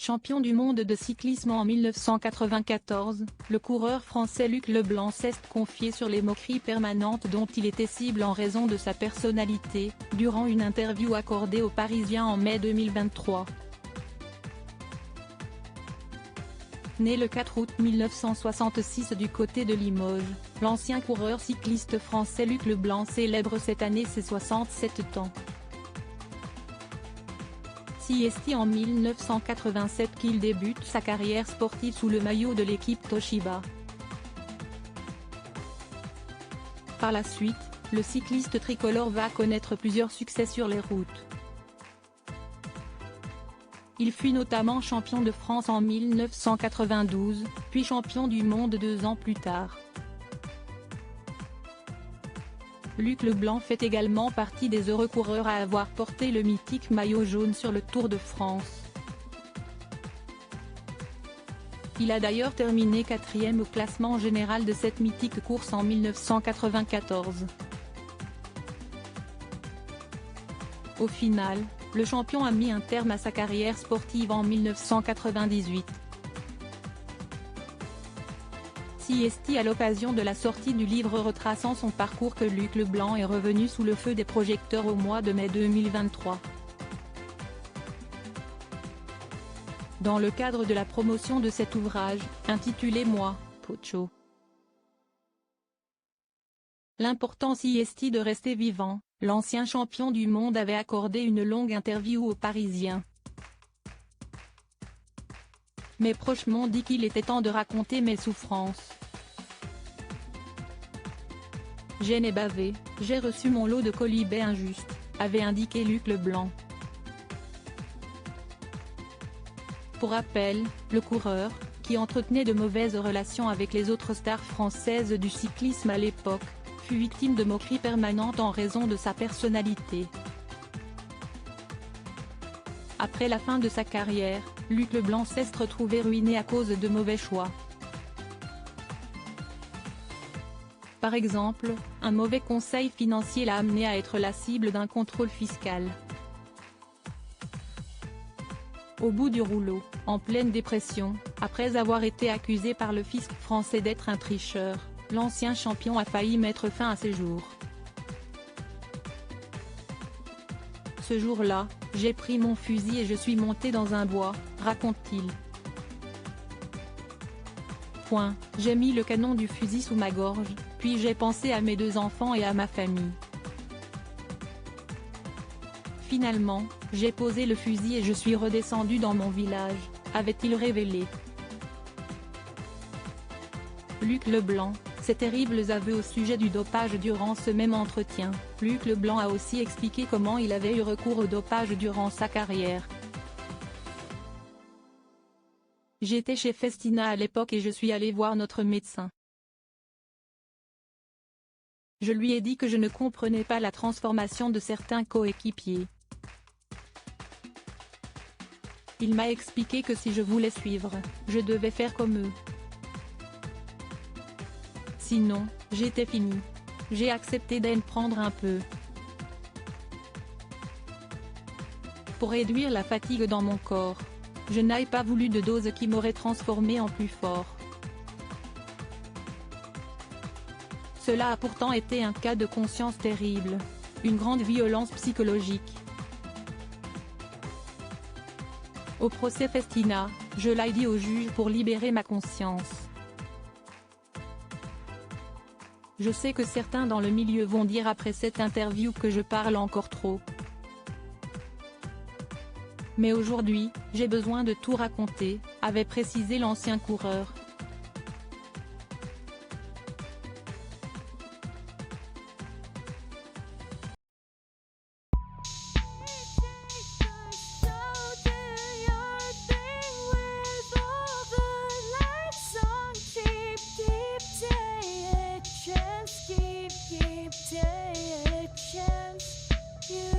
Champion du monde de cyclisme en 1994, le coureur français Luc Leblanc s'est confié sur les moqueries permanentes dont il était cible en raison de sa personnalité, durant une interview accordée aux Parisiens en mai 2023. Né le 4 août 1966 du côté de Limoges, l'ancien coureur cycliste français Luc Leblanc célèbre cette année ses 67 ans. C'est en 1987 qu'il débute sa carrière sportive sous le maillot de l'équipe Toshiba. Par la suite, le cycliste tricolore va connaître plusieurs succès sur les routes. Il fut notamment champion de France en 1992, puis champion du monde 2 ans plus tard. Luc Leblanc fait également partie des heureux coureurs à avoir porté le mythique maillot jaune sur le Tour de France. Il a d'ailleurs terminé 4e au classement général de cette mythique course en 1994. Au final, le champion a mis un terme à sa carrière sportive en 1998. C'est à l'occasion de la sortie du livre retraçant son parcours que Luc Leblanc est revenu sous le feu des projecteurs au mois de mai 2023. Dans le cadre de la promotion de cet ouvrage, intitulé Moi, Pocho. L'important c'est de rester vivant, l'ancien champion du monde avait accordé une longue interview aux Parisiens. Mes proches m'ont dit qu'il était temps de raconter mes souffrances. J'ai né bavé, j'ai reçu mon lot de colibets injustes, avait indiqué Luc Leblanc. Pour rappel, le coureur, qui entretenait de mauvaises relations avec les autres stars françaises du cyclisme à l'époque, fut victime de moqueries permanentes en raison de sa personnalité. Après la fin de sa carrière, Luc Leblanc s'est retrouvé ruiné à cause de mauvais choix. Par exemple, un mauvais conseil financier l'a amené à être la cible d'un contrôle fiscal. Au bout du rouleau, en pleine dépression, après avoir été accusé par le fisc français d'être un tricheur, l'ancien champion a failli mettre fin à ses jours. Ce jour-là, j'ai pris mon fusil et je suis monté dans un bois, raconte-t-il. J'ai mis le canon du fusil sous ma gorge, puis j'ai pensé à mes 2 enfants et à ma famille. Finalement, j'ai posé le fusil et je suis redescendu dans mon village, avait-il révélé. Luc Leblanc, ces terribles aveux au sujet du dopage durant ce même entretien. Luc Leblanc a aussi expliqué comment il avait eu recours au dopage durant sa carrière. J'étais chez Festina à l'époque et je suis allé voir notre médecin. Je lui ai dit que je ne comprenais pas la transformation de certains coéquipiers. Il m'a expliqué que si je voulais suivre, je devais faire comme eux. Sinon, j'étais fini. J'ai accepté d'en prendre un peu. Pour réduire la fatigue dans mon corps, je n'ai pas voulu de dose qui m'aurait transformé en plus fort. Cela a pourtant été un cas de conscience terrible, une grande violence psychologique. Au procès Festina, je l'ai dit au juge pour libérer ma conscience. Je sais que certains dans le milieu vont dire après cette interview que je parle encore trop. Mais aujourd'hui, j'ai besoin de tout raconter, avait précisé l'ancien coureur. Keep taking a chance. You